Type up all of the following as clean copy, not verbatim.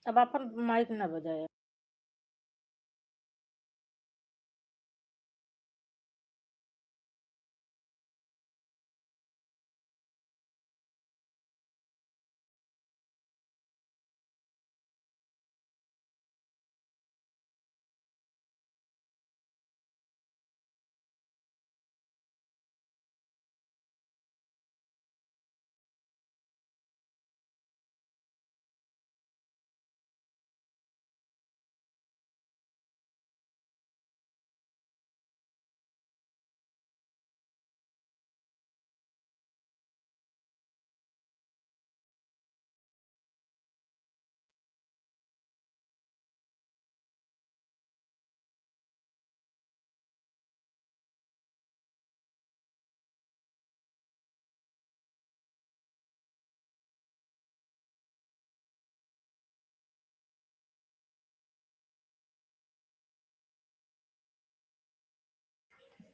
अब अपन माइक ना बजाए।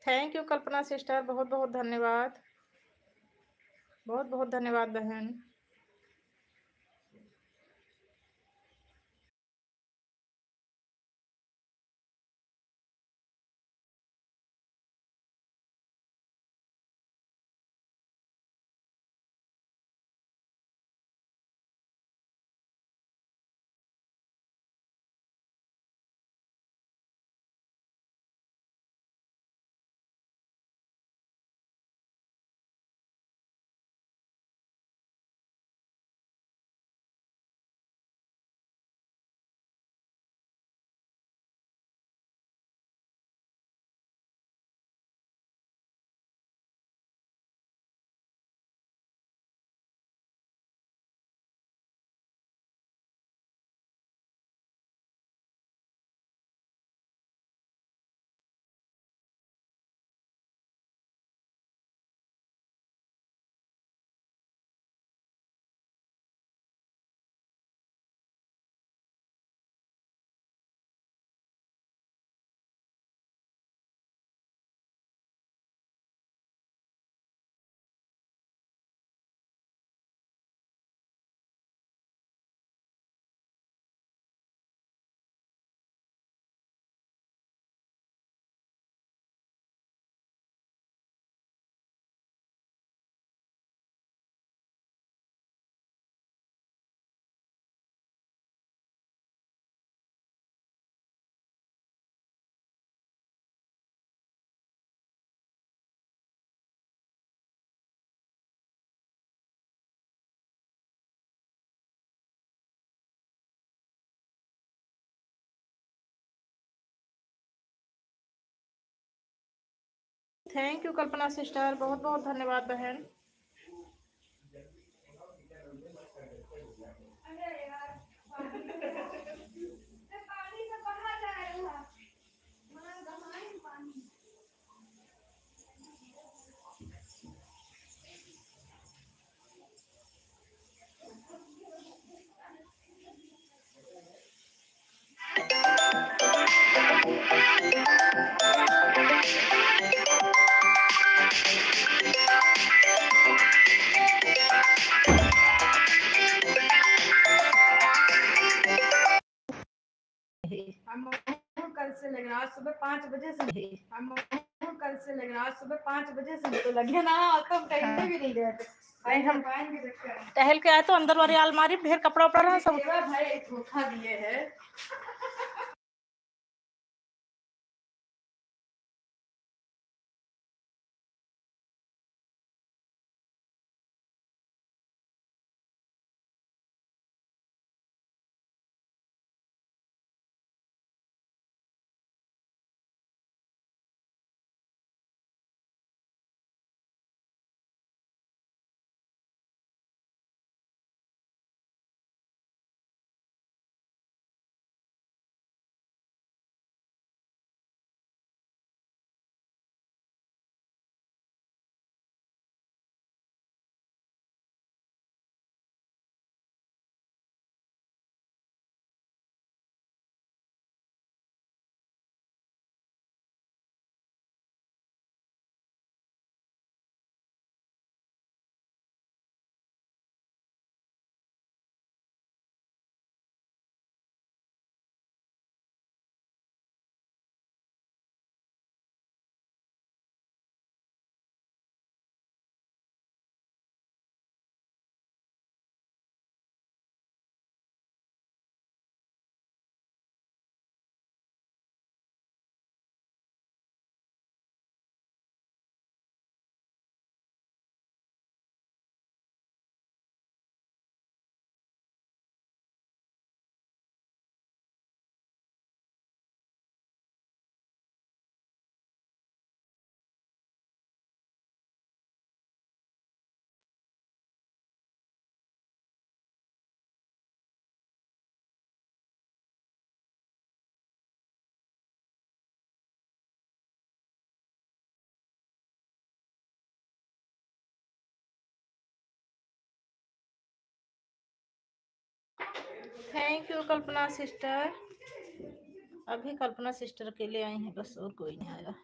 थैंक यू कल्पना सिस्टर, बहुत-बहुत धन्यवाद। बहुत-बहुत धन्यवाद बहन। थैंक यू कल्पना सिस्टर, बहुत-बहुत धन्यवाद बहन। कल से लेकर आज सुबह 5 बजे से हम कल से लेकर आज सुबह 5 बजे से तो लगे ना, तो हम कहीं भी नहीं गए थे भाई। हम टहल के आए तो अंदर वाली अलमारी में ढेर कपड़ा उपड़ा रहा सब भाई धोखा दिए है। Thank you Kalpana sister. अभी कल्पना सिस्टर अकेले आई हैं बस, और कोई नहीं आया।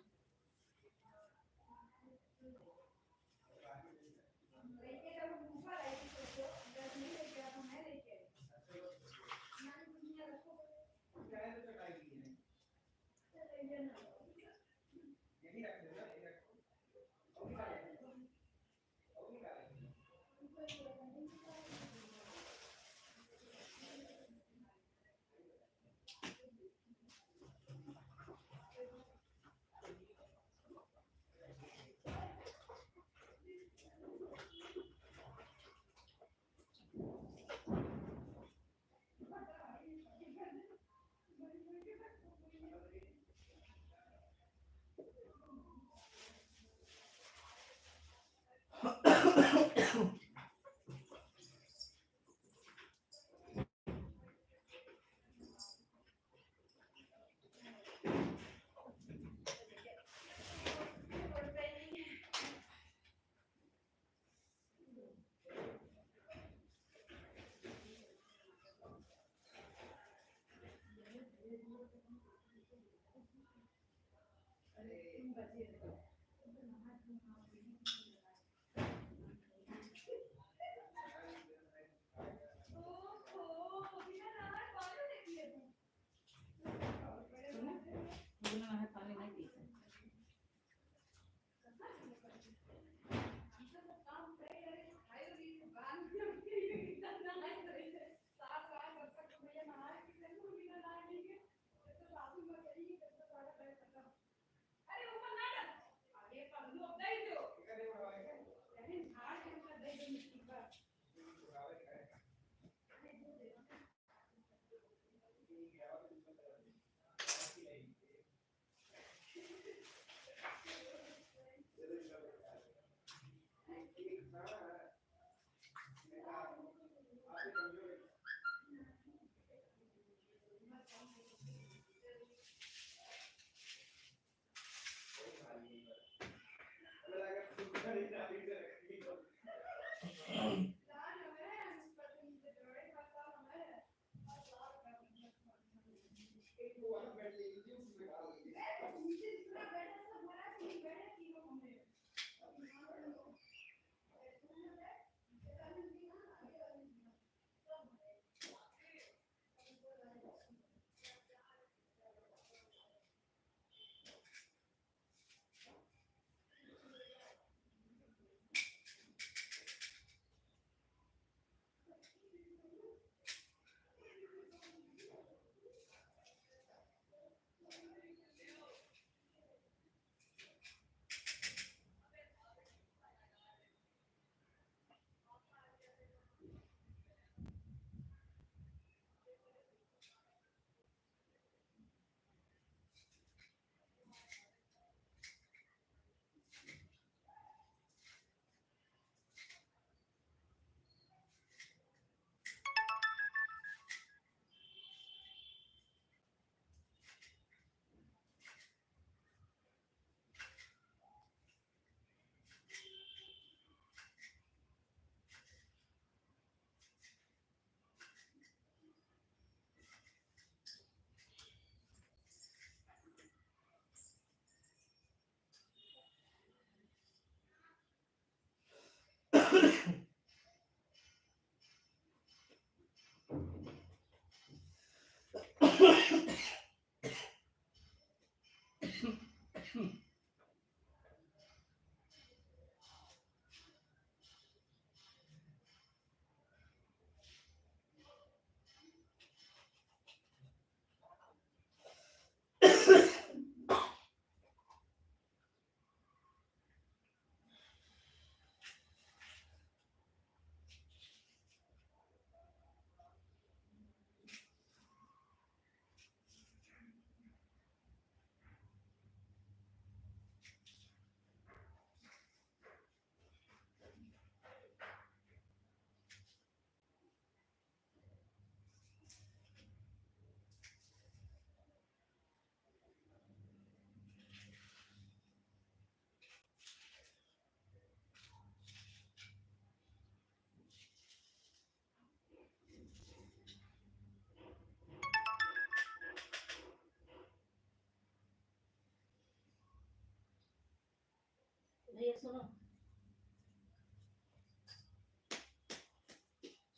भैया सुनो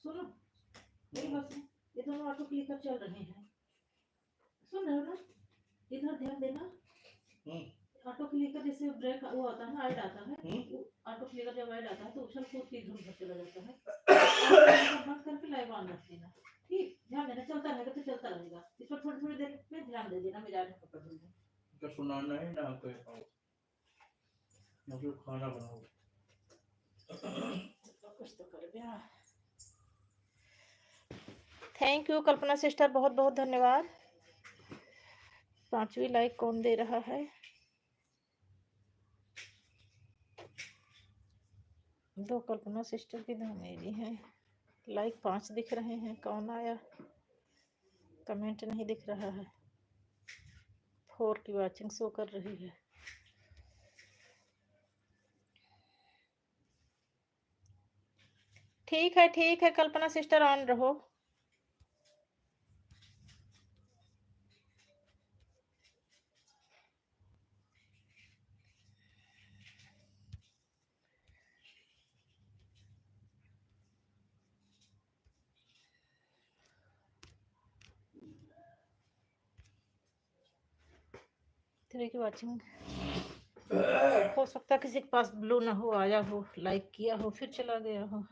सुनो, मेरी बात सुनो, ये दोनों ऑटो क्लिकर चल रहे हैं, सुन रहे हो ना, इधर ध्यान देना। ऑटो क्लिकर जैसे ब्रेक वो आता है ना, ऐड आता है, ऑटो क्लिकर जब ऐड आता है तो उछल कूद के धुन पर चला जाता है। बंद करके लाइव ऑन रख देना, ठीक, ध्यान देना, चलता रहेगा तो चलता रहेगा, इस पर थोड़ी थोड़ी देर में ध्यान दे देना, मेरा पकड़ लूंगा तो सुनाना है ना कोई मतलब खाना बनाओ कुछ तो कर दिया। थैंक यू कल्पना सिस्टर, बहुत बहुत धन्यवाद। 5वीं लाइक कौन दे रहा है? दो कल्पना सिस्टर की, दो मेरी है। लाइक 5 दिख रहे हैं, कौन आया? कमेंट नहीं दिख रहा है। 4 की वॉचिंग शो कर रही है। ठीक है कल्पना सिस्टर, ऑन रहो। तेरे की वॉचिंग हो सकता है किसी के पास ब्लू ना हो, आया हो, लाइक किया हो, फिर चला गया हो।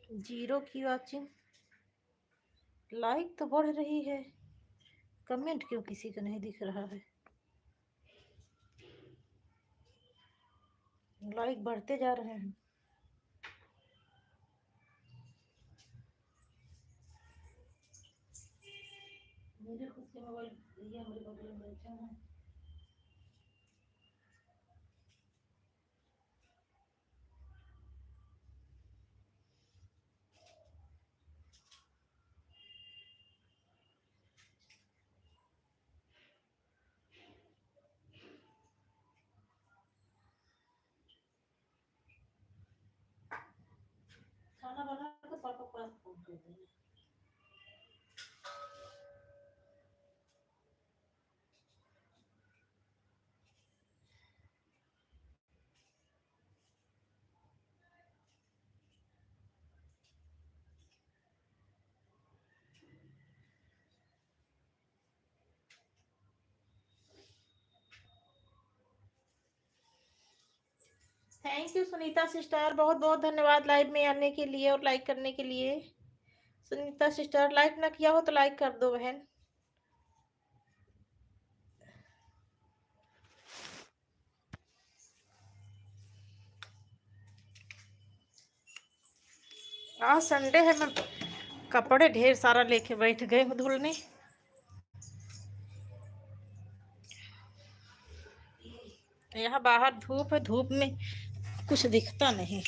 0 की वॉचिंग। लाइक तो बढ़ रही है, कमेंट क्यों किसी का नहीं दिख रहा है? लाइक बढ़ते जा रहे हैं। मेरे खुद के मोबाइल ये मेरे बगल में बैठा है। खाना बना के पापा के पास फोन कर देना। थैंक यू सुनीता सिस्टर, बहुत बहुत धन्यवाद लाइव में आने के लिए और लाइक करने के लिए। सुनीता सिस्टर लाइक ना किया हो तो लाइक कर दो बहन। आज संडे है, मैं कपड़े ढेर सारा लेके बैठ गए हूँ धुलने। यहाँ बाहर धूप है, धूप में कुछ दिखता नहीं।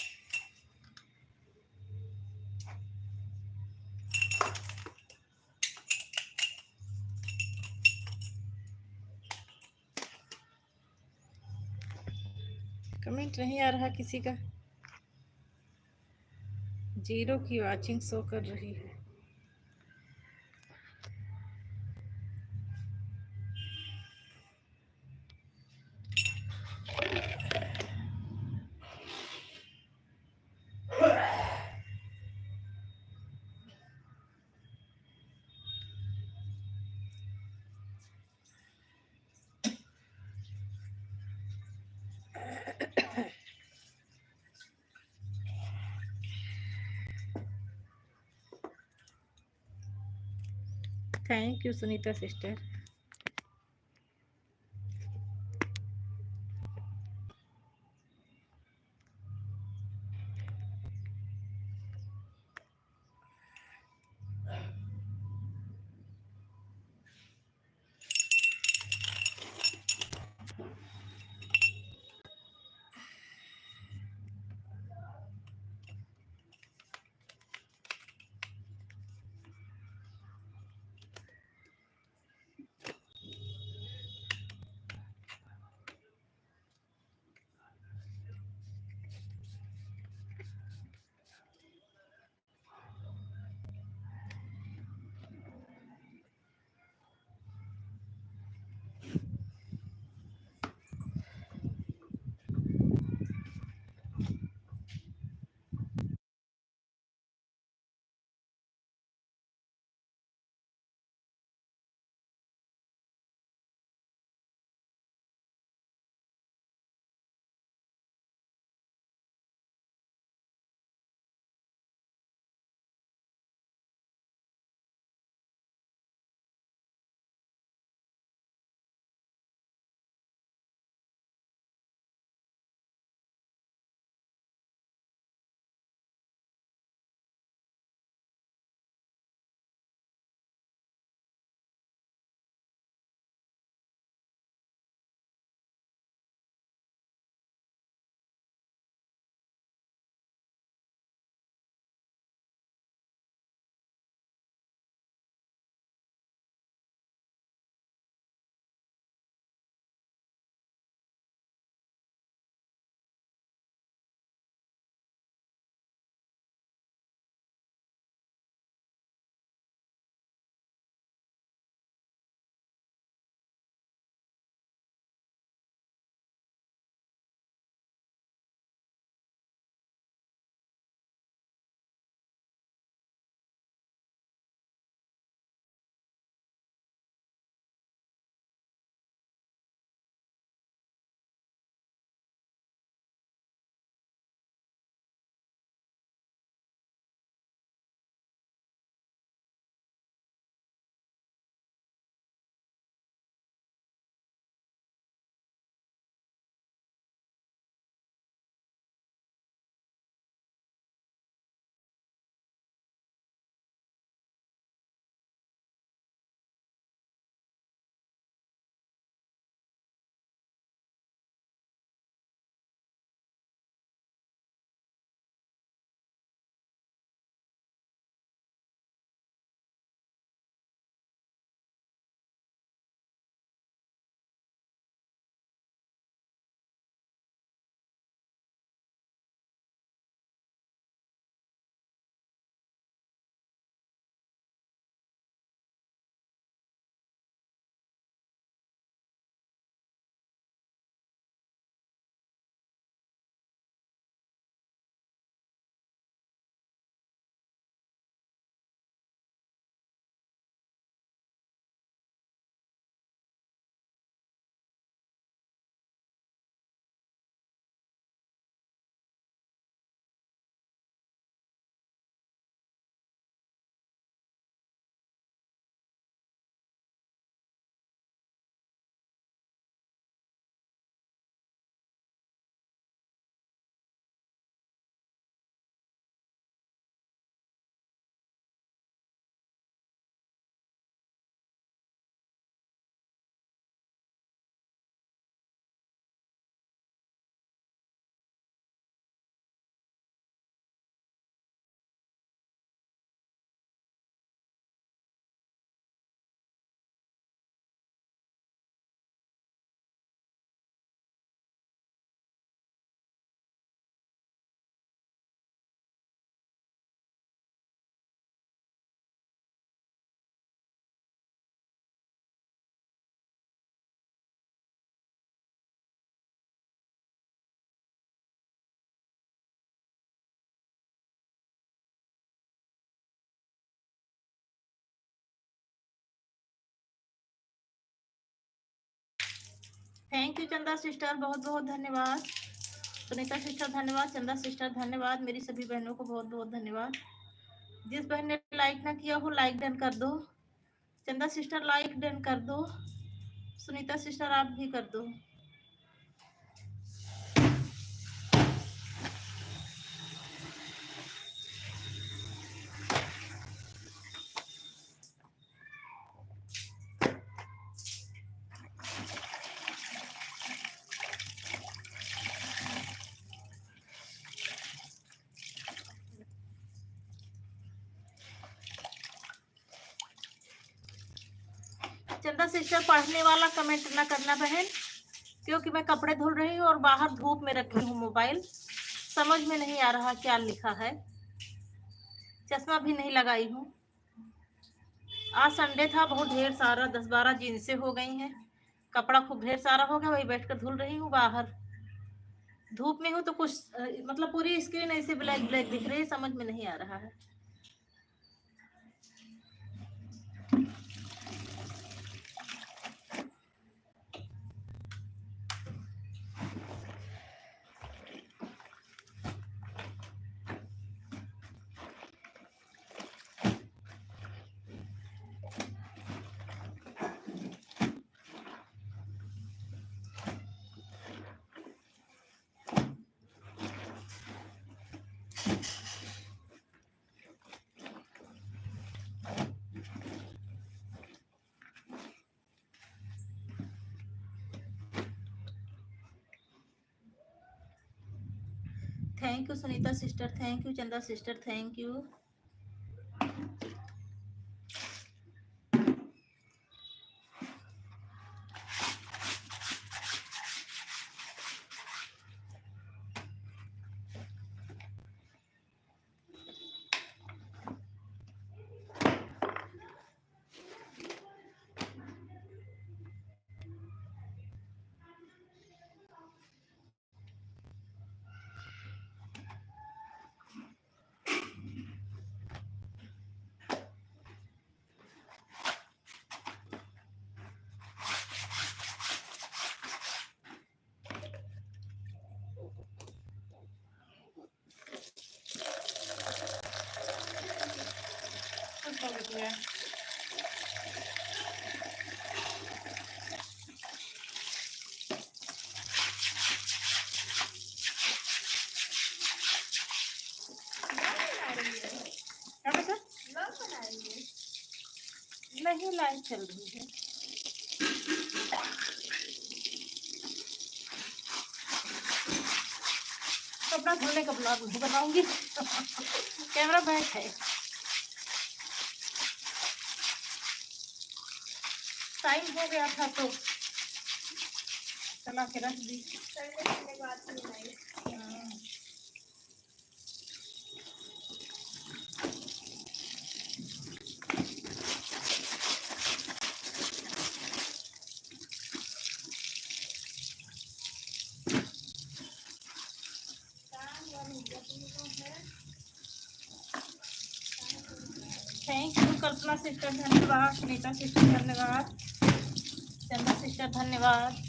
कमेंट नहीं आ रहा किसी का। 0 की वॉचिंग शो कर रही है। Thank you Sunita sister. Thank you चंदा सिस्टर, बहुत बहुत धन्यवाद। सुनीता सिस्टर धन्यवाद, चंदा सिस्टर धन्यवाद, मेरी सभी बहनों को बहुत बहुत धन्यवाद। जिस बहन ने लाइक ना किया हो लाइक डन कर दो। चंदा सिस्टर लाइक डन कर दो, सुनीता सिस्टर आप भी कर दो। चंदा सिस्टर पढ़ने वाला कमेंट ना करना बहन, क्योंकि मैं कपड़े धुल रही हूँ और बाहर धूप में रखी हूँ मोबाइल, समझ में नहीं आ रहा क्या लिखा है। चश्मा भी नहीं लगाई हूँ। आज संडे था, बहुत ढेर सारा 10-12 जींसें हो गई हैं, कपड़ा खूब ढेर सारा हो गया, वही बैठकर धुल रही हूँ। बाहर धूप में हूँ तो कुछ मतलब पूरी स्क्रीन ऐसे ब्लैक ब्लैक दिख रही है, समझ में नहीं आ रहा है। Thank you Sunita sister, thank you चंदा सिस्टर, थैंक यू। नहीं लाइट चल रही है। कपड़ा धुलने का ब्लॉग नहीं बनाऊंगी कैमरा बैक है। टाइम हो गया था तो चला के रख दी। थैंक यू कल्पना सिस्टर धन्यवाद, सुनीता सिस्टर धन्यवाद, चंदा सिस्टर धन्यवाद।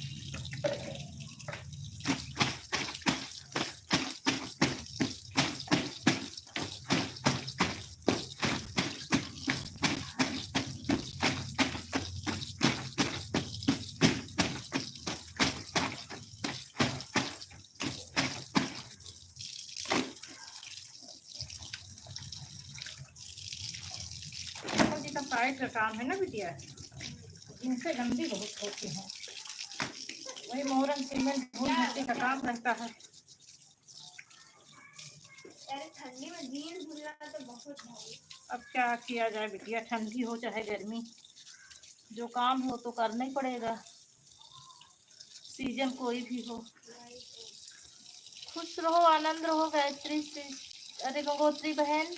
साइड का काम है ना बिटिया, इनसे गंदी बहुत होती है, वही मोहरम सीमेंट धूल मिट्टी का काम रहता है। ठंडी में जीन्स धुलना तो बहुत भारी। अब क्या किया जाए बिटिया, ठंडी हो चाहे गर्मी, जो काम हो तो करना ही पड़ेगा, सीजन कोई भी हो। खुश रहो, आनंद रहो। गायत्री अरे गंगोत्री बहन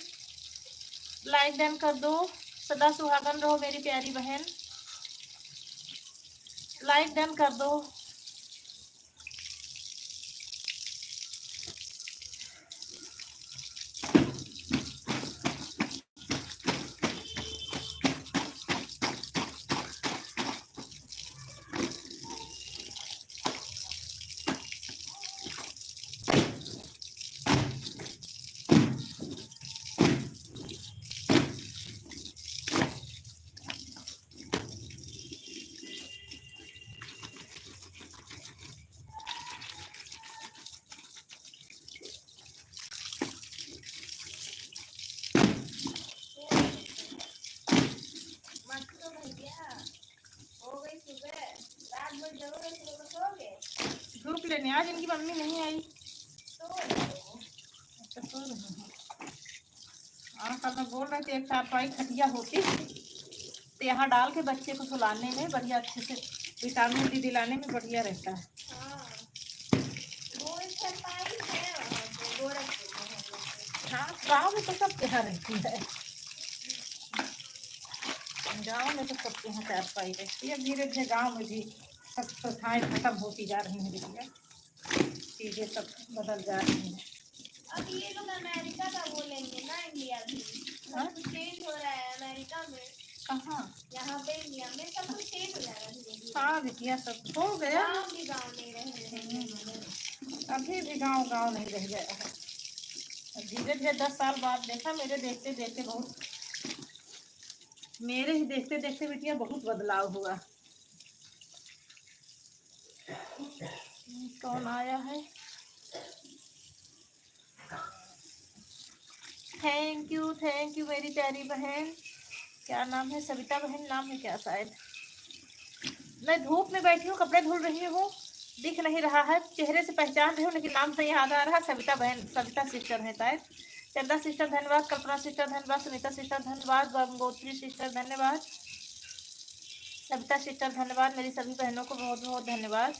लाइक डन कर दो। सदा सुहागन रहो मेरी प्यारी बहन, लाइक डन कर दो। धूप लेने आज इनकी मम्मी नहीं आई तो सो रही हूँ। कल मैं बोल रही थी एक चारपाई खटिया होती तो यहाँ डाल के बच्चे को सुलाने में बढ़िया अच्छे से विटामिन डी दिलाने में बढ़िया रहता है। हाँ गाँव में तो सबके यहाँ रहती है, गाँव में तो सबके यहाँ चारपाई रहती है। धीरे धीरे गाँव में भी सब प्रथाएं खत्म होती जा रही हैं, भैया चीजें सब बदल जा रही हैं। अब ये लोग अमेरिका का बोलेंगे ना, इंडिया भी चेंज हो रहा है अमेरिका में। कहाँ? यहाँ पे इंडिया में सब कुछ चेंज हो जाएगा। हाँ बिटिया सब हो गया, गाँव भी गाँव नहीं रहे, अभी भी गाँव नहीं रह गया है। धीरे धीरे 10 साल बाद देखा, मेरे देखते देखते बिटिया बहुत बदलाव हुआ। कौन आया है? थैंक यू मेरी प्यारी बहन। क्या नाम है? सविता बहन नाम है क्या शायद। मैं धूप में बैठी हूँ, कपड़े धुल रही हूँ, दिख नहीं रहा है, चेहरे से पहचान रही हूँ लेकिन नाम से याद आ रहा है। सविता बहन, सविता सिस्टर है शायद। चंदा सिस्टर धन्यवाद, कल्पना सिस्टर धन्यवाद, सुनीता सिस्टर धन्यवाद, गंगोत्री सिस्टर धन्यवाद, सविता सिस्टर धन्यवाद। मेरी सभी बहनों को बहुत बहुत धन्यवाद।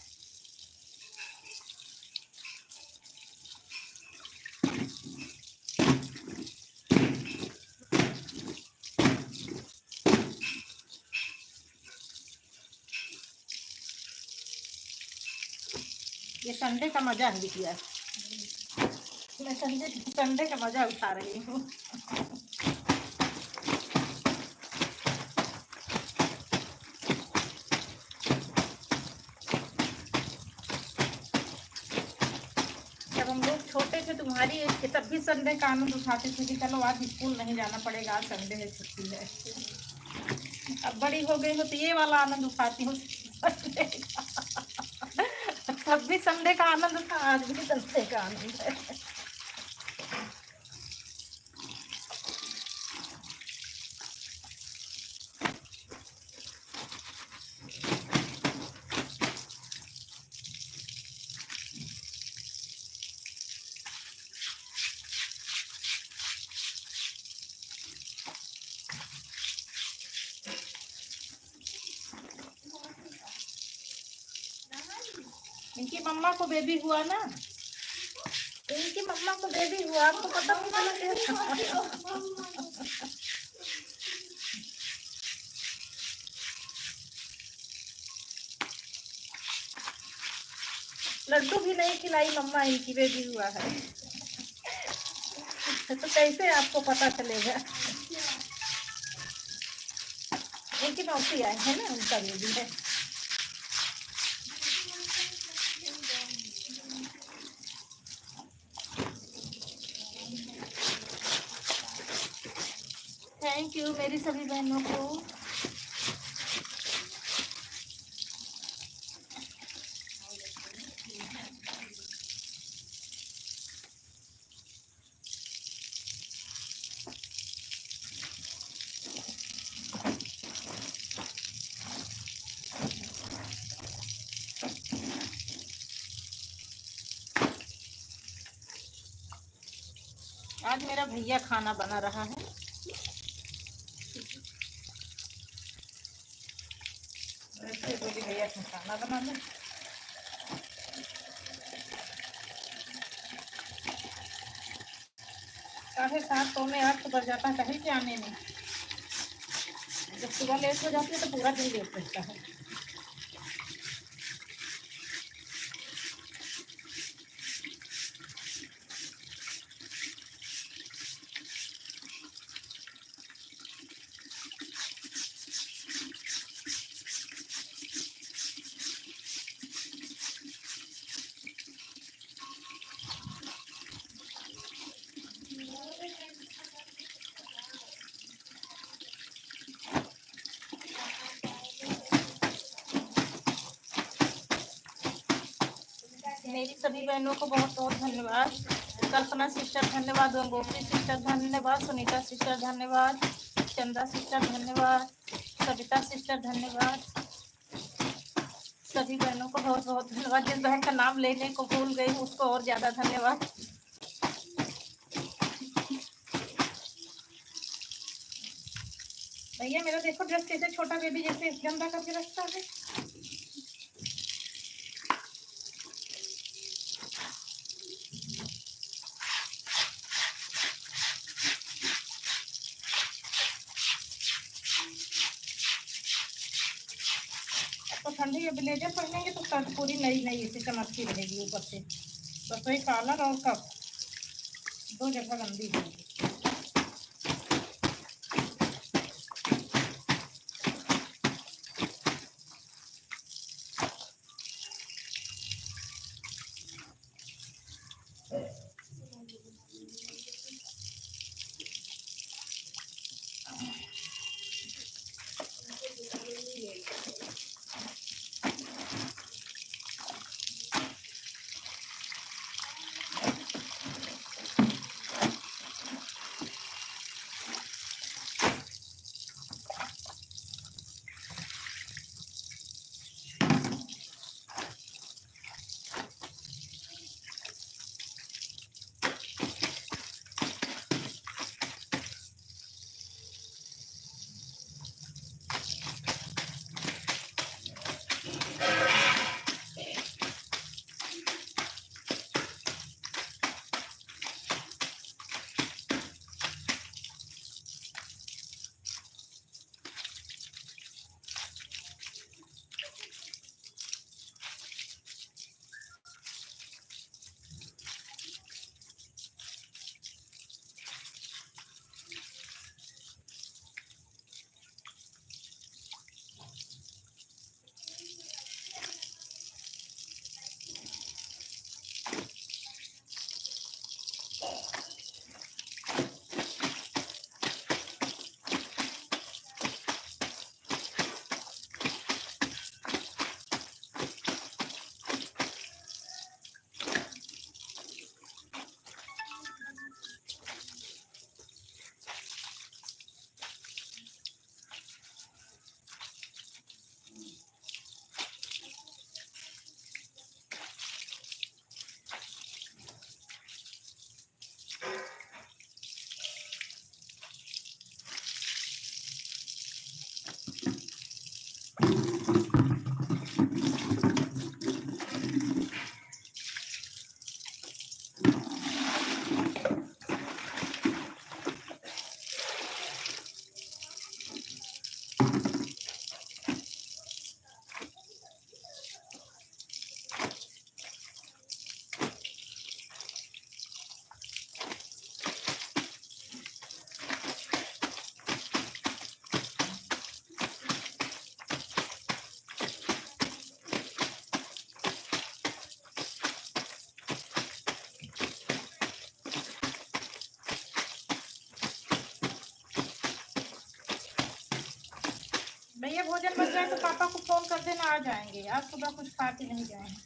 ये संडे का मजा है बिटिया, मैं संडे का मजा उठा रही हूँ। जब हम लोग छोटे थे तुम्हारी एज के, तब भी संडे का आनंद उठाते थे कि चलो आज स्कूल नहीं जाना पड़ेगा, आज संडे है, छुट्टी है। अब बड़ी हो गई हो तो ये वाला आनंद उठाती हूँ संडे का। तब भी संडे का आनंद था, आज भी संडे का आनंद है। इनकी मम्मा को बेबी हुआ ना, इनकी मम्मा को बेबी हुआ, आपको पता नहीं चला? लड्डू भी नहीं खिलाई मम्मा, इनकी बेबी हुआ है तो कैसे आपको पता चलेगा? इनकी मौसी आई है ना, उनका बेबी है। थैंक यू मेरी सभी बहनों को। आज मेरा भैया खाना बना रहा है। भैया खाना बनाना, साढ़े 7 पौने 8 बज जाता है कहीं के आने में। जब सुबह लेट हो जाती है तो पूरा दिन लेट रहता है। मेरी सभी बहनों को बहुत बहुत धन्यवाद। कल्पना सिस्टर धन्यवाद, गंगोत्री सिस्टर धन्यवाद, सुनीता सिस्टर धन्यवाद, चंदा सिस्टर धन्यवाद, सविता सिस्टर धन्यवाद, सभी बहनों को बहुत बहुत धन्यवाद। जिस बहन का नाम लेने को भूल गई उसको और ज्यादा धन्यवाद। भैया मेरा देखो ड्रेस कैसे छोटा बेबी जैसे गंदा करके रखता है। तो ठंडी है, ब्लेजर पहनेंगे तो शर्ट पूरी नई नई ऐसे चमकती रहेगी ऊपर से। बस वही कॉलर और कप दो जगह गंदी है। भैया भोजन बच जाए तो पापा को फोन कर देना, आ जाएंगे। आज सुबह कुछ खा के नहीं गए हैं।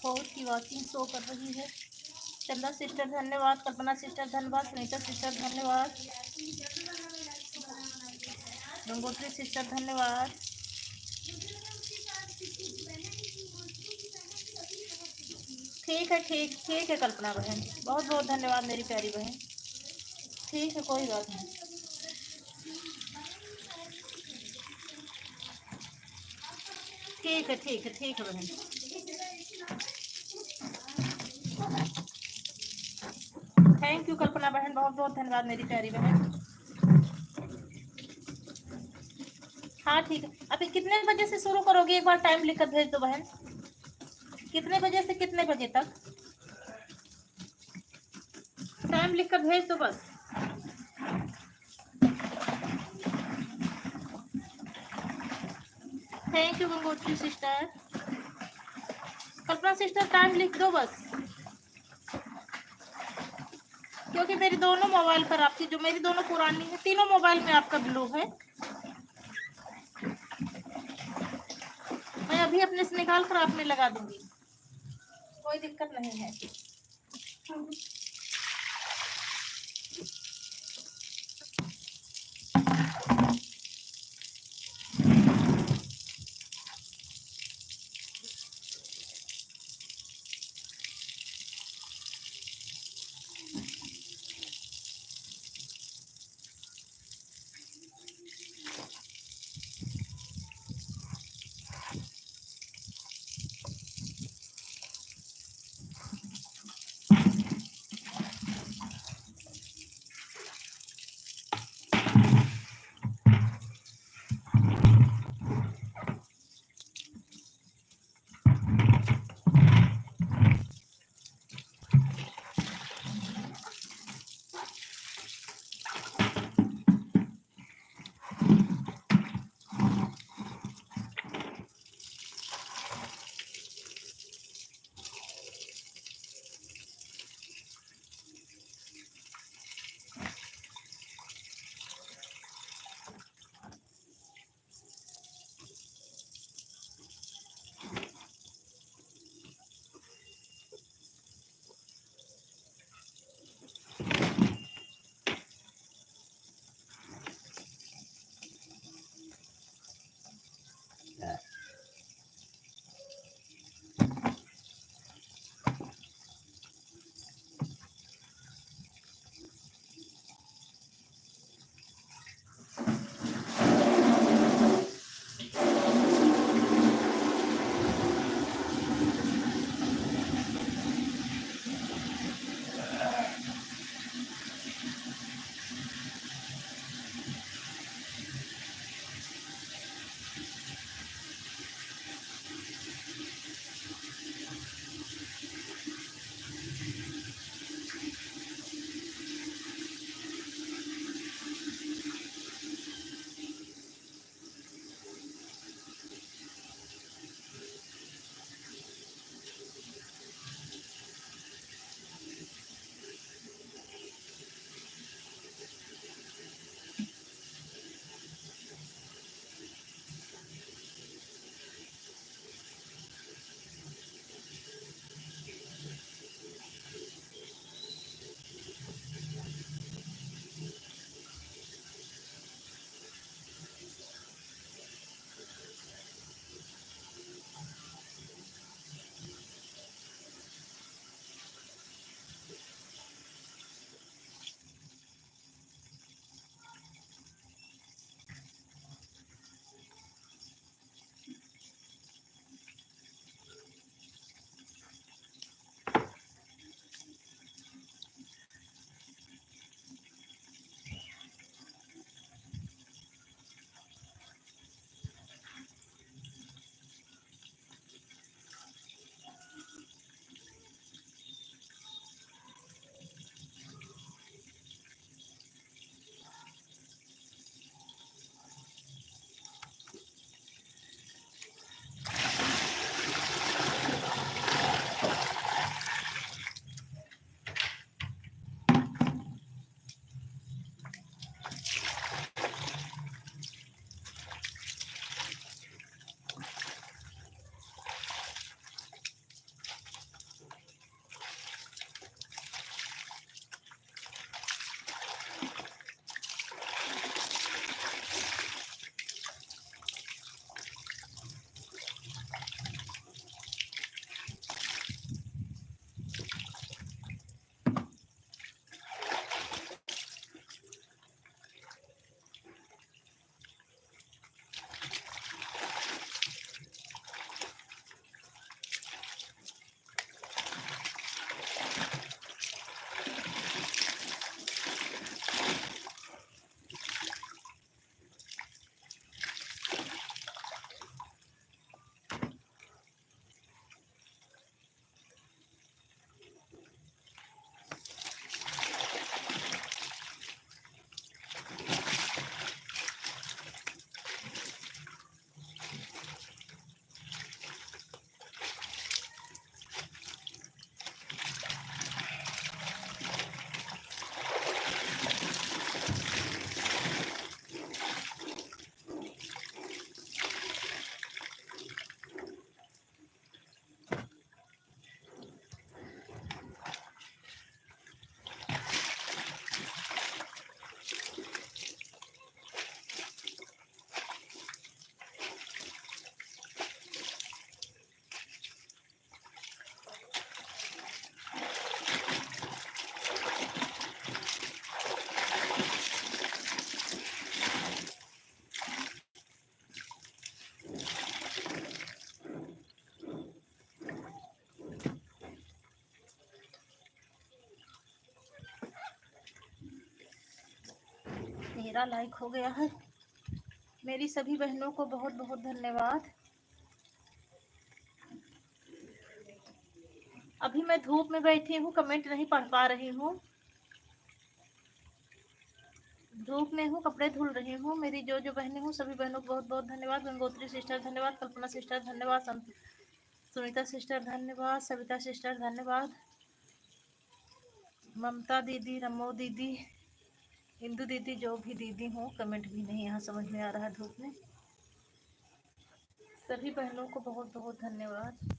फोर की वॉचिंग शो कर रही है। चंदा सिस्टर धन्यवाद, कल्पना सिस्टर धन्यवाद, सुनीता सिस्टर धन्यवाद, गंगोत्री सिस्टर धन्यवाद। ठीक है, ठीक है कल्पना बहन, बहुत बहुत धन्यवाद मेरी प्यारी बहन। ठीक है, कोई बात नहीं। ठीक है बहन। थैंक यू कल्पना बहन, बहुत बहुत धन्यवाद मेरी प्यारी बहन। हाँ ठीक है, अभी कितने बजे से शुरू करोगे, एक बार टाइम लिखकर भेज दो बहन। कितने बजे से कितने बजे तक टाइम लिखकर भेज दो बस। Thank you Gangotri sister. Kalpana sister time लिख दो बस, क्योंकि मेरी दोनों मोबाइल पर आपकी, जो मेरी दोनों पुरानी है, तीनों मोबाइल में आपका ब्लू है। मैं अभी अपने से निकाल कर आप में लगा दूंगी, कोई दिक्कत नहीं है। मेरा लाइक हो गया है। मेरी सभी बहनों को बहुत बहुत धन्यवाद। अभी मैं धूप में बैठी हूँ, कमेंट नहीं पढ़ पा रही हूँ। धूप में हूँ, कपड़े धुल रही हूँ। मेरी जो जो बहनें हूँ सभी बहनों को बहुत बहुत धन्यवाद। गंगोत्री सिस्टर धन्यवाद, कल्पना सिस्टर धन्यवाद, सुनीता सिस्टर धन्यवाद, सविता सिस्टर धन्यवाद, ममता दीदी, रमो दीदी, इंदु दीदी, जो भी दीदी हूँ, कमेंट भी नहीं यहाँ समझ में आ रहा है धूप में। सभी बहनों को बहुत बहुत धन्यवाद।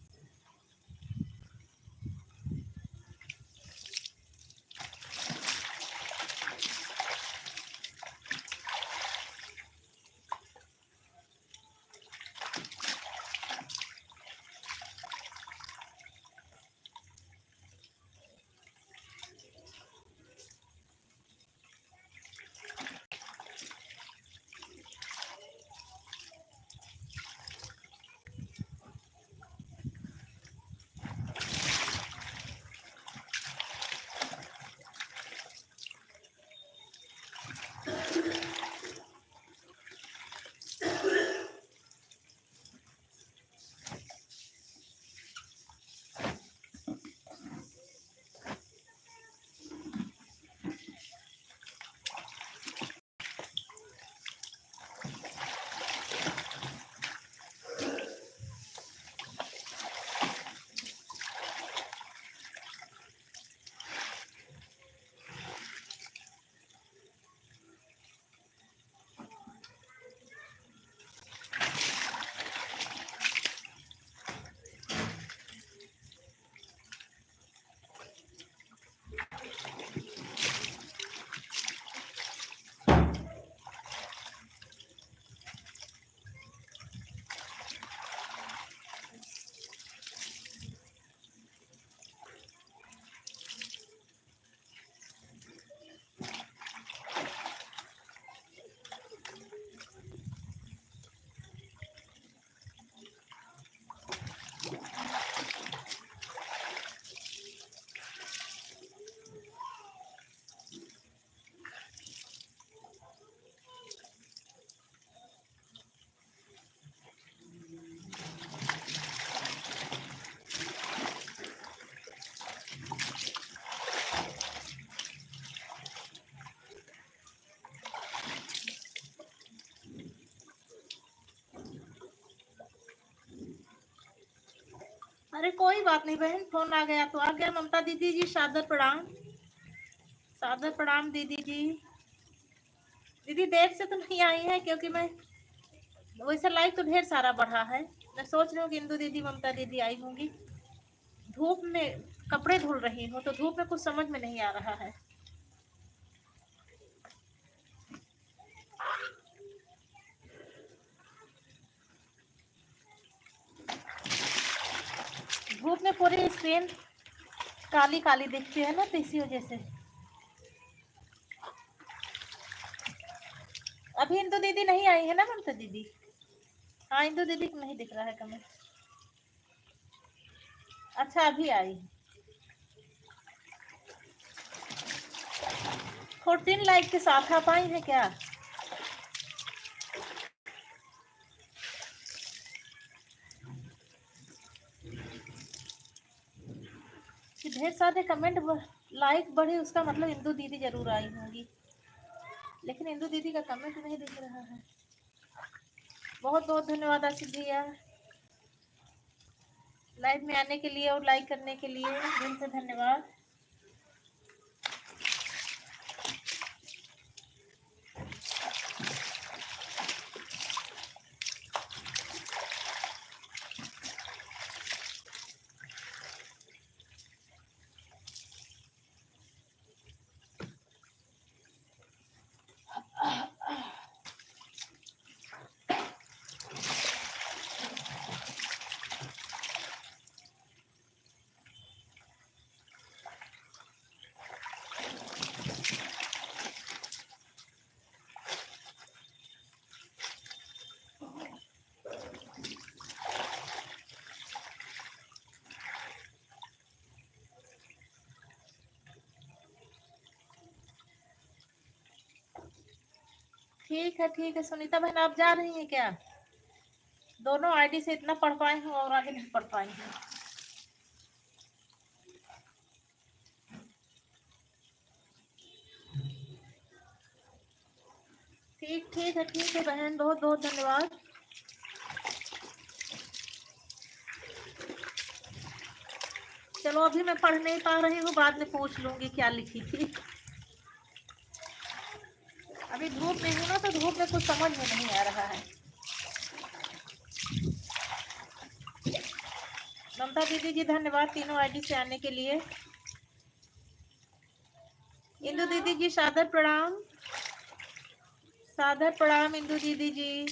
अरे कोई बात नहीं बहन, फोन आ गया तो आ गया। ममता दीदी जी सादर प्रणाम, सादर प्रणाम दीदी जी। दीदी देर से तो नहीं आई है क्योंकि मैं वैसे लाइक तो ढेर सारा बढ़ा है। मैं सोच रही हूँ कि इंदु दीदी, ममता दीदी आई होंगी। धूप में कपड़े धुल रही हूँ तो धूप में कुछ समझ में नहीं आ रहा है। धूप में पूरी स्क्रीन काली काली दिखती है ना, तो इसी वजह से। अभी इंदु दीदी नहीं आई है ना ममता दीदी? हाँ, इंदु दीदी को नहीं दिख रहा है कमेंट। अच्छा, अभी आई। 14 लाइक के साथ आप आई है क्या? ढेर सारे कमेंट लाइक बढ़े, उसका मतलब इंदु दीदी जरूर आई होंगी, लेकिन इंदु दीदी का कमेंट नहीं दिख रहा है। बहुत बहुत धन्यवाद आशिष भैया, लाइव में आने के लिए और लाइक करने के लिए दिल से धन्यवाद। ठीक है सुनीता बहन, आप जा रही हैं क्या? दोनों आईडी से इतना पढ़ पाई हूँ और आगे नहीं पढ़ पाई हूँ। ठीक है बहन, बहुत बहुत धन्यवाद। चलो अभी मैं पढ़ नहीं पा रही हूँ, बाद में पूछ लूंगी क्या लिखी थी। अभी धूप में हूँ ना, तो धूप में कुछ समझ में नहीं आ रहा है। ममता दीदी जी धन्यवाद तीनों आईडी से आने के लिए। इंदु दीदी जी सादर प्रणाम इंदु दीदी जी।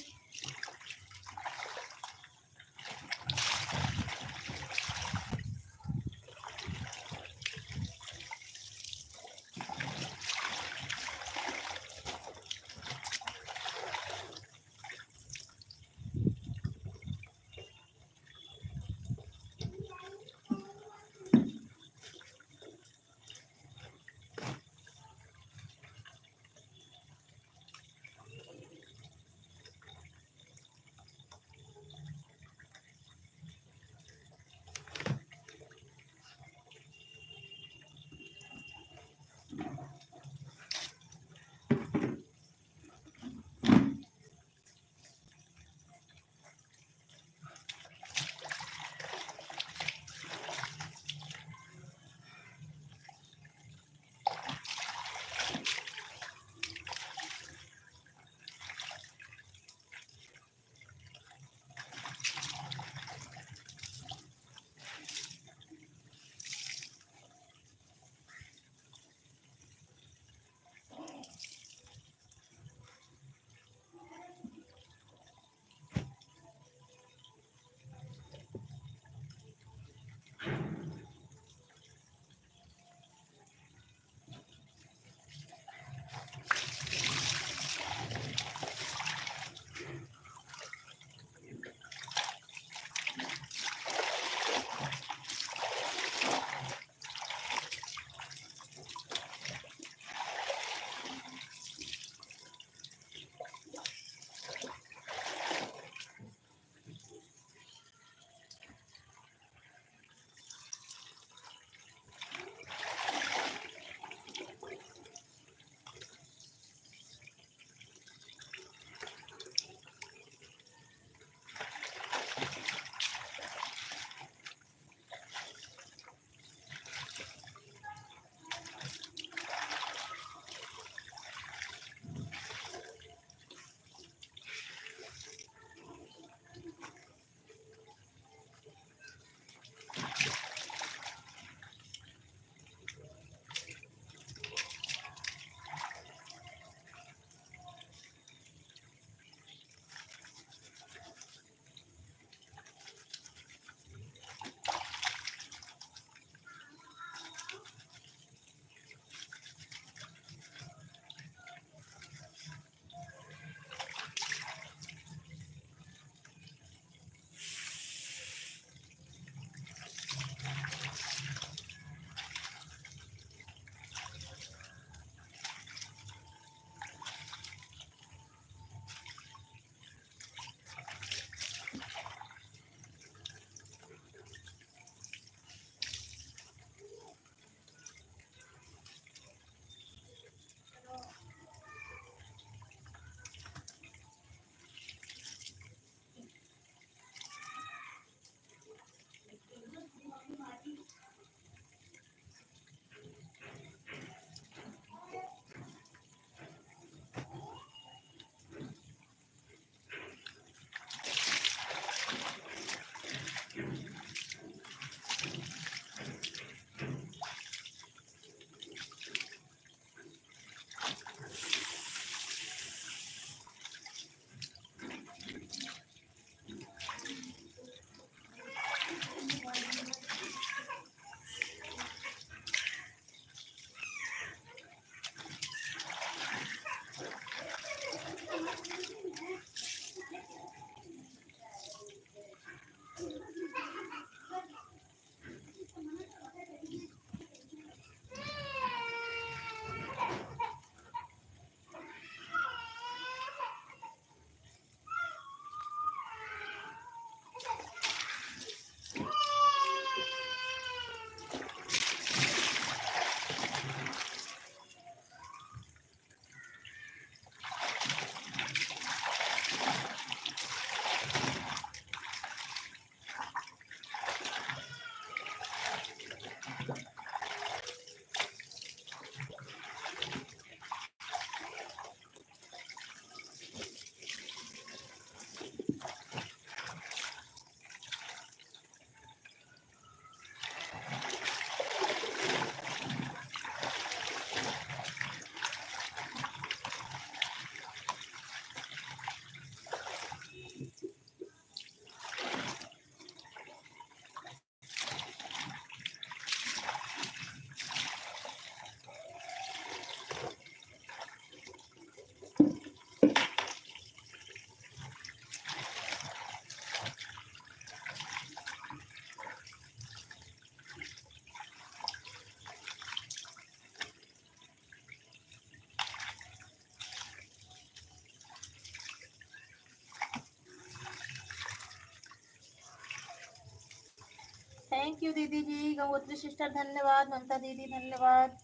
थैंक यू दीदी जी, गंगोत्री सिस्टर धन्यवाद, ममता दीदी धन्यवाद,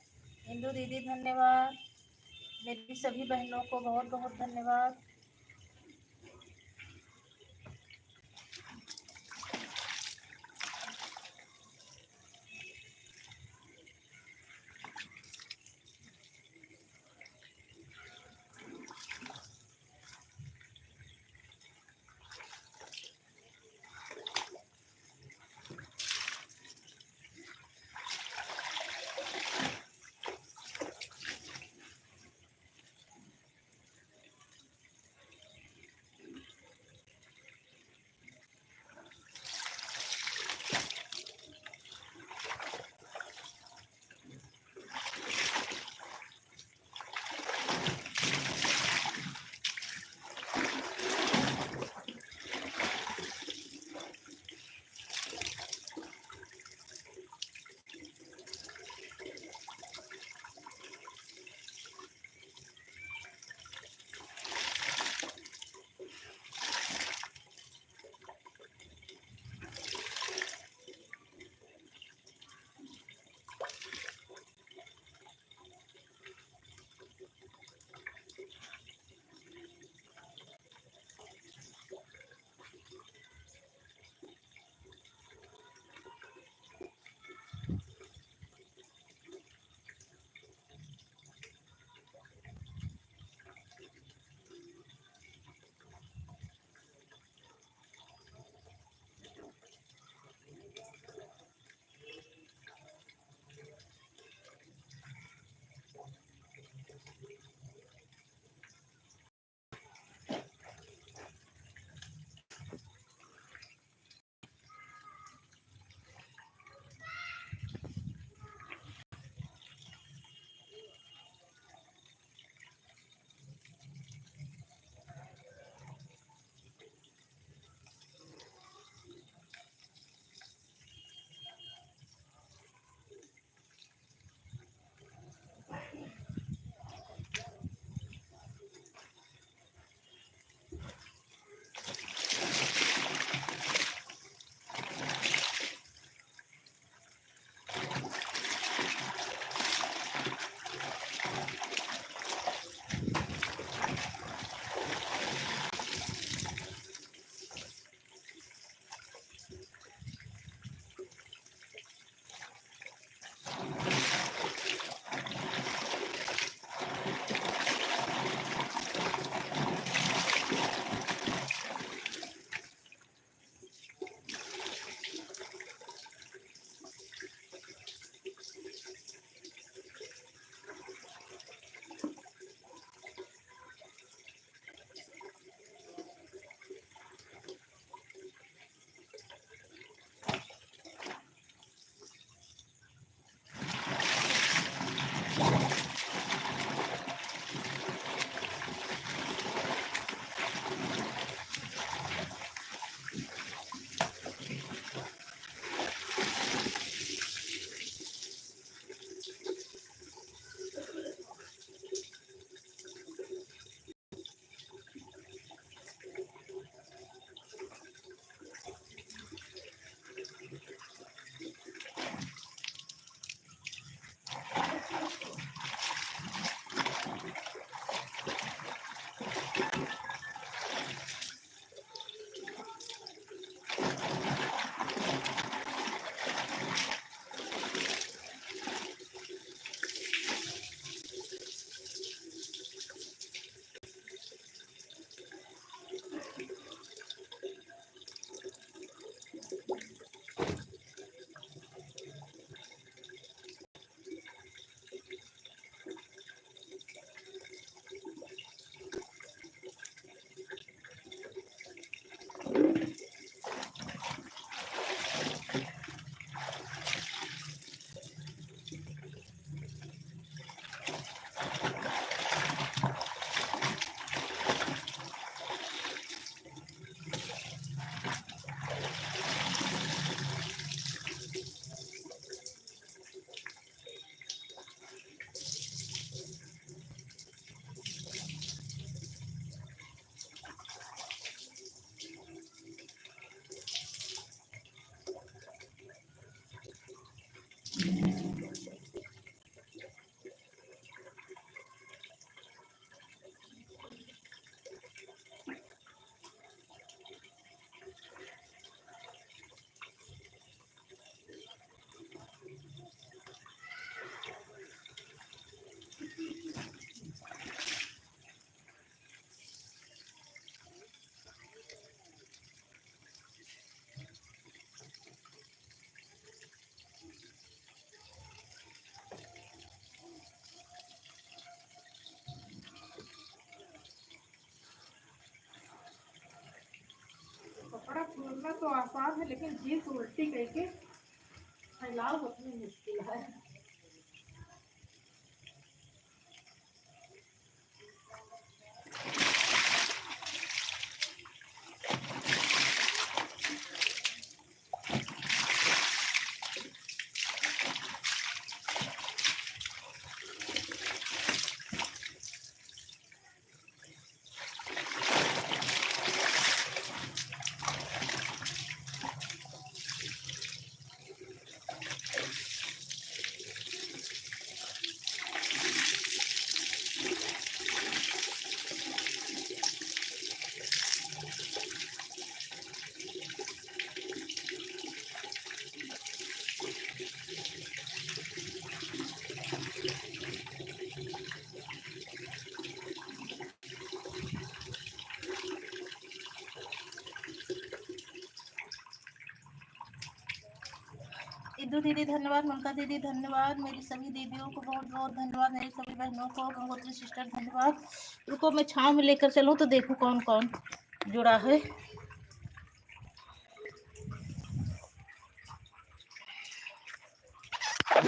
इंदू दीदी धन्यवाद, मेरी सभी बहनों को बहुत बहुत धन्यवाद। तो आसान है, लेकिन जीन्स उल्टी करके फैलाव उतनी मुश्किल है। इंदु दीदी धन्यवाद, ममता दीदी धन्यवाद, मेरी सभी दीदियों को बहुत बहुत धन्यवाद, मेरी सभी बहनों को, गंगोत्री सिस्टर धन्यवाद। रुको मैं छाँव में लेकर चलूँ तो देखूँ कौन कौन जुड़ा है।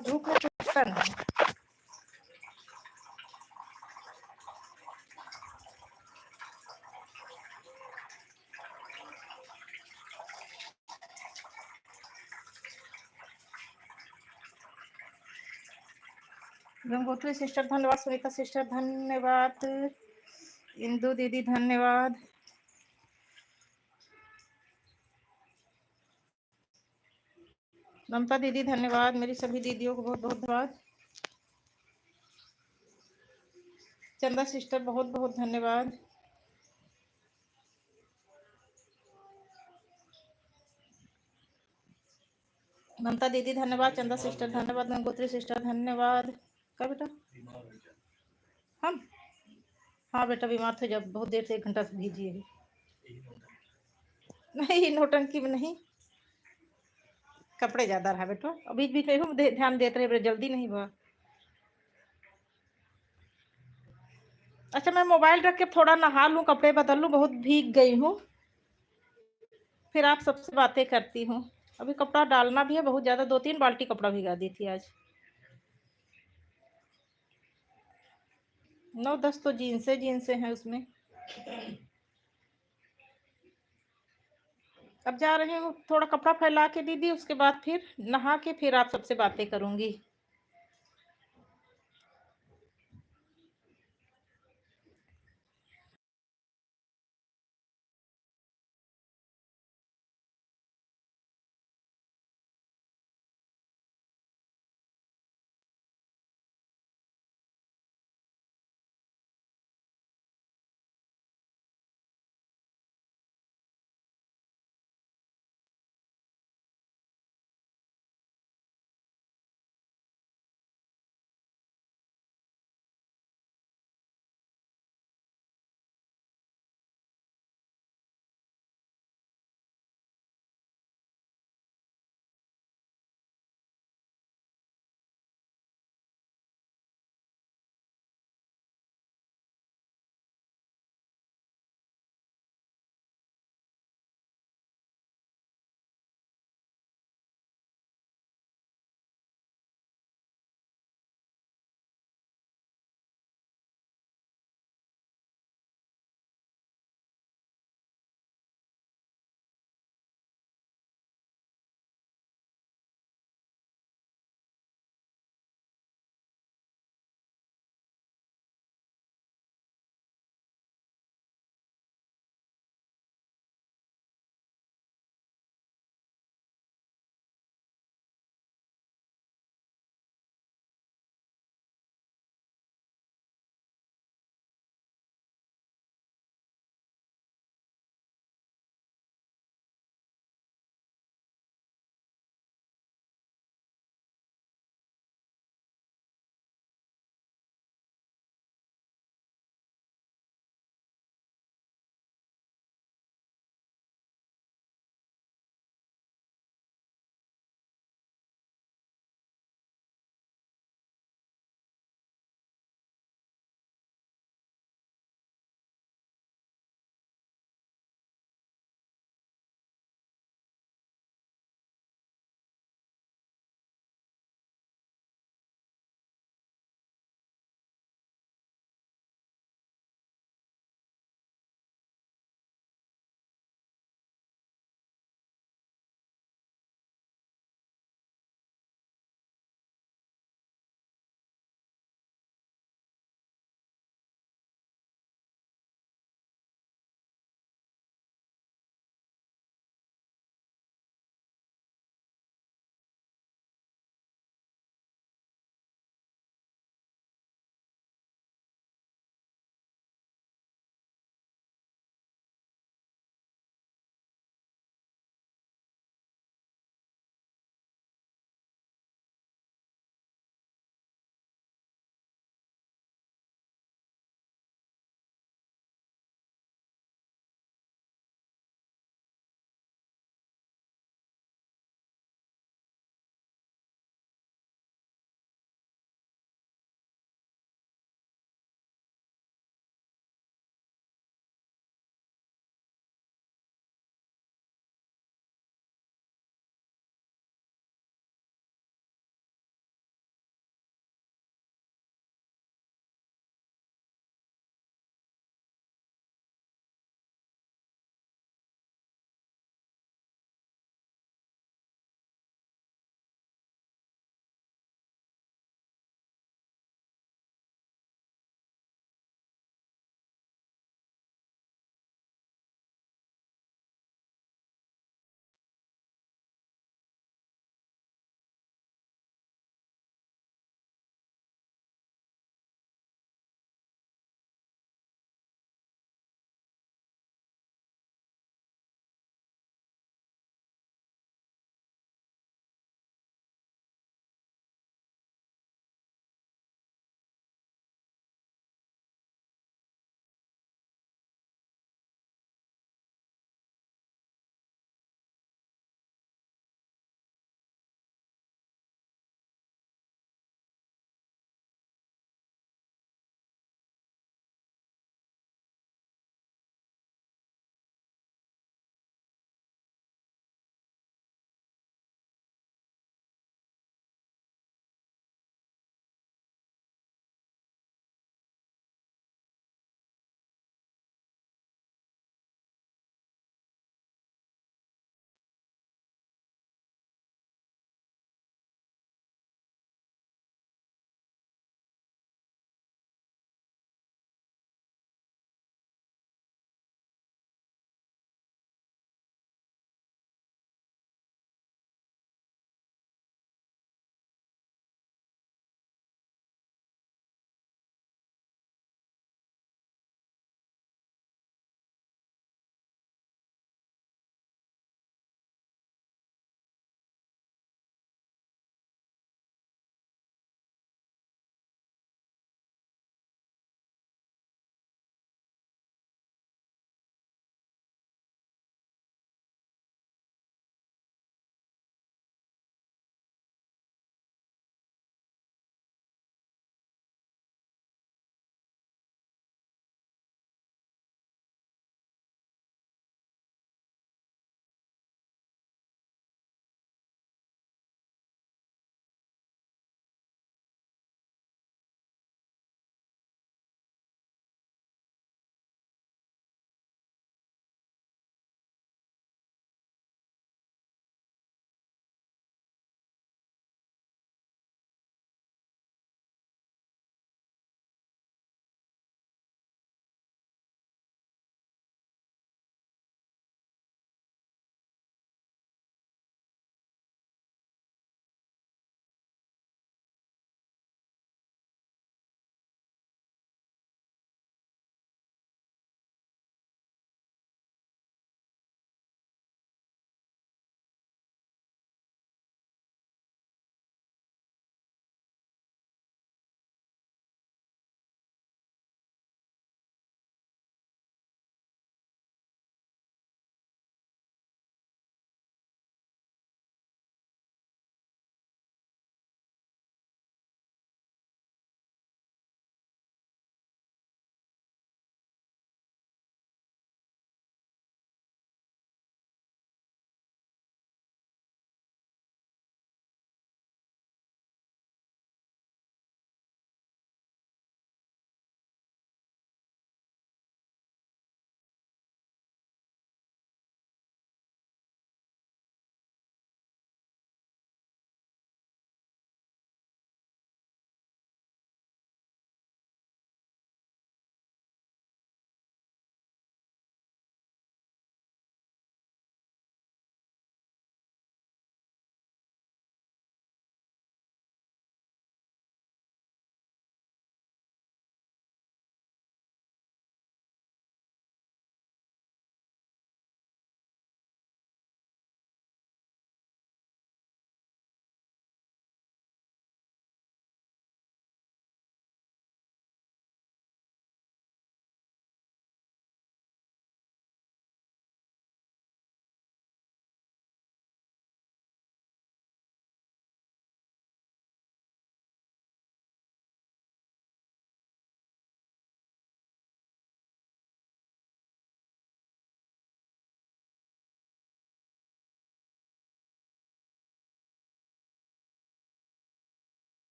धूप में तो नहीं। गंगोत्री सिस्टर धन्यवाद, सुनीता सिस्टर धन्यवाद, इंदु दीदी धन्यवाद, ममता दीदी धन्यवाद, मेरी सभी दीदियों को बहुत बहुत धन्यवाद, चंदा सिस्टर बहुत बहुत धन्यवाद, ममता दीदी धन्यवाद, चंदा सिस्टर धन्यवाद, गंगोत्री सिस्टर धन्यवाद। क्या बेटा? हम हाँ बेटा बीमार थे जब, बहुत देर से 1 घंटा से भीजी है। नहीं नौटंकी में नहीं, कपड़े ज्यादा रहा बेटा, अभी भी कहूँ ध्यान देते रहे, जल्दी नहीं हुआ। अच्छा मैं मोबाइल रख के थोड़ा नहा लूँ, कपड़े बदल लूँ, बहुत भीग गई हूँ, फिर आप सबसे बातें करती हूँ। अभी कपड़ा डालना भी है बहुत ज्यादा, 2-3 बाल्टी कपड़ा भिगा दी थी आज। 9-10 तो जीन्से हैं उसमें। अब जा रहे हूँ, थोड़ा कपड़ा फैला के दीदी, उसके बाद फिर नहा के फिर आप सबसे बातें करूंगी।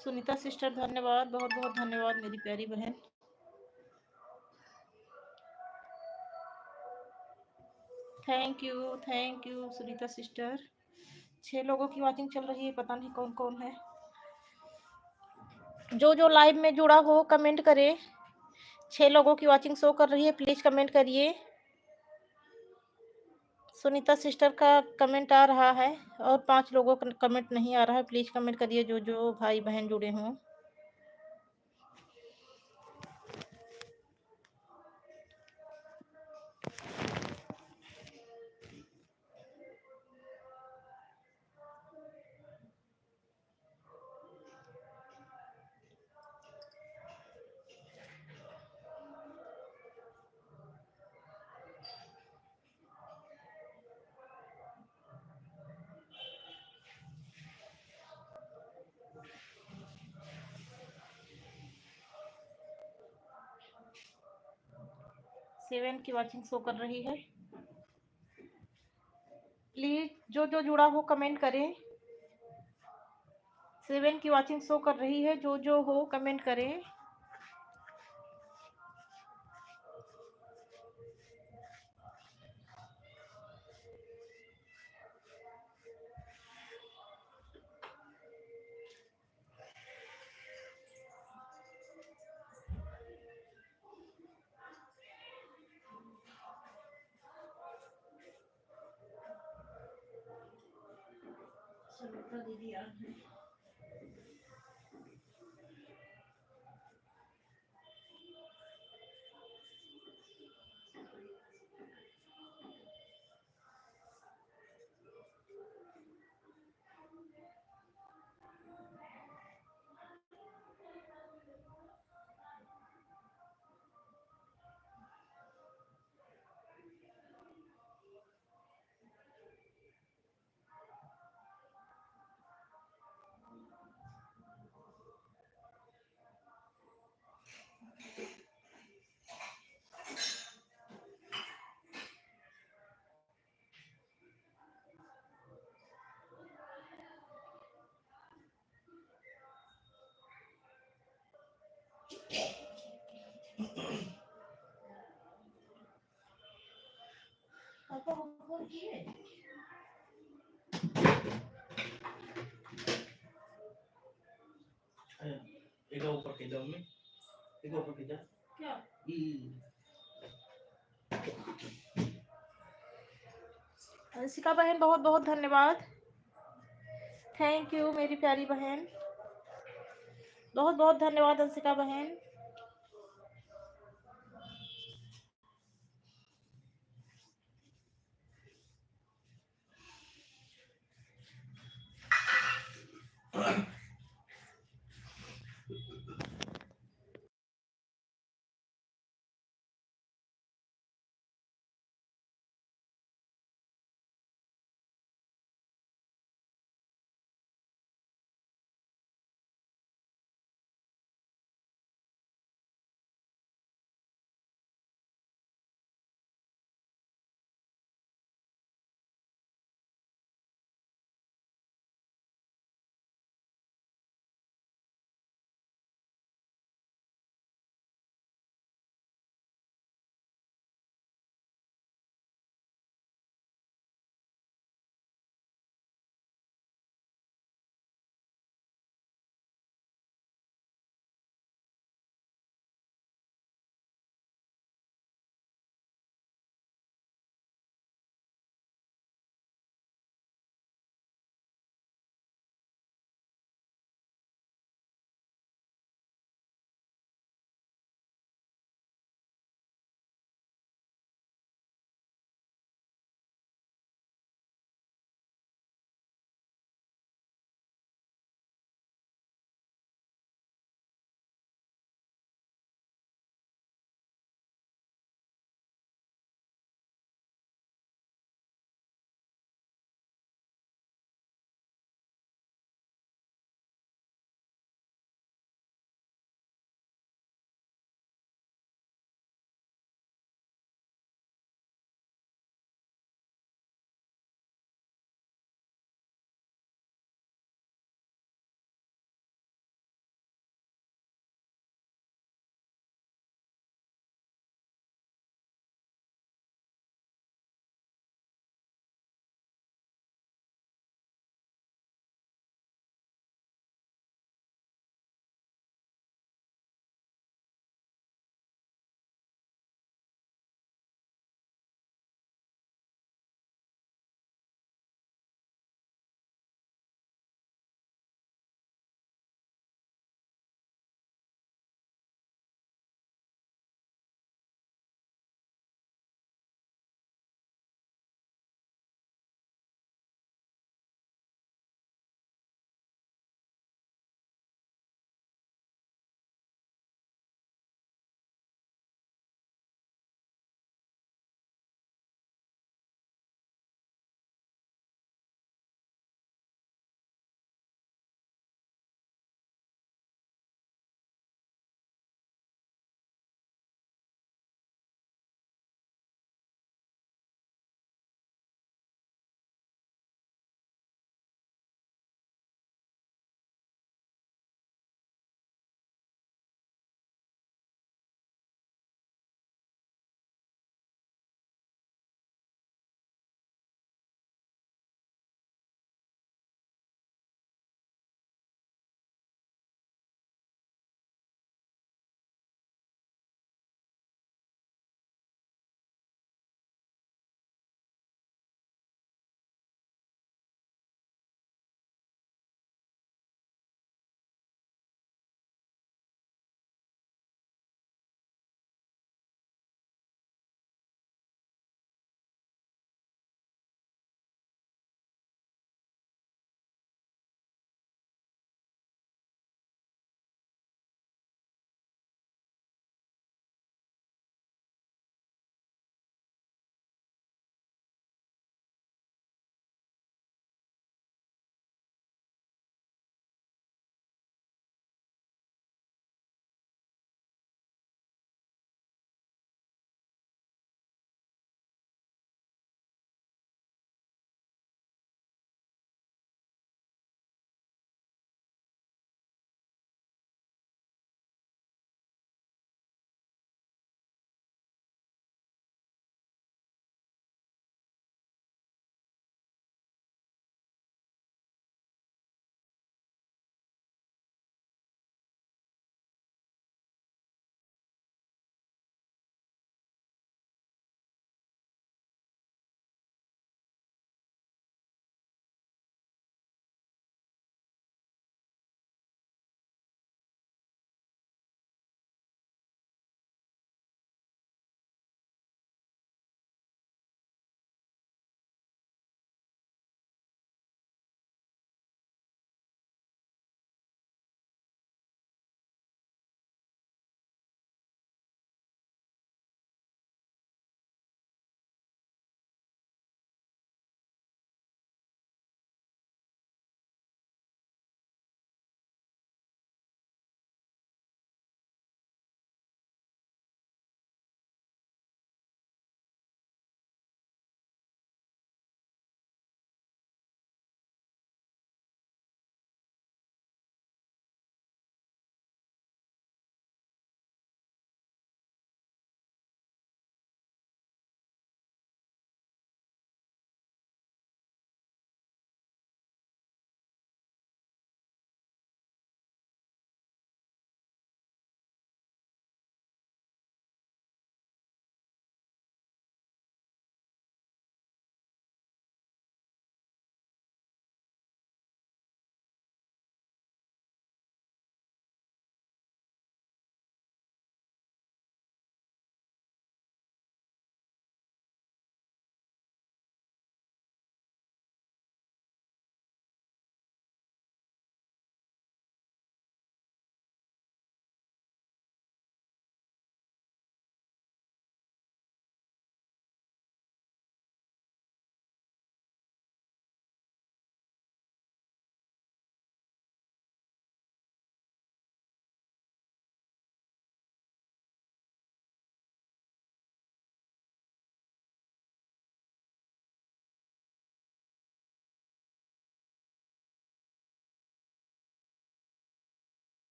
सुनीता सिस्टर धन्यवाद, बहुत बहुत धन्यवाद मेरी प्यारी बहन। Thank you Sunita sister. 6 लोगों की वॉचिंग चल रही है, पता नहीं कौन कौन है। जो लाइव में जुड़ा हो कमेंट करे। 6 लोगों की वॉचिंग शो कर रही है, प्लीज कमेंट करिए। सुनीता सिस्टर का कमेंट आ रहा है और 5 लोगों का कमेंट नहीं आ रहा है, प्लीज कमेंट करिए जो भाई बहन जुड़े हों। सेवन की वॉचिंग शो कर रही है, प्लीज जो जुड़ा हो कमेंट करें। 7 की वॉचिंग शो कर रही है, जो हो कमेंट करें। दीदी आ रही है। एक ऊपर के जाओ में एक ऊपर के जा क्या अंशिका बहन बहुत बहुत धन्यवाद। थैंक यू मेरी प्यारी बहन, बहुत बहुत धन्यवाद अंशिका बहन।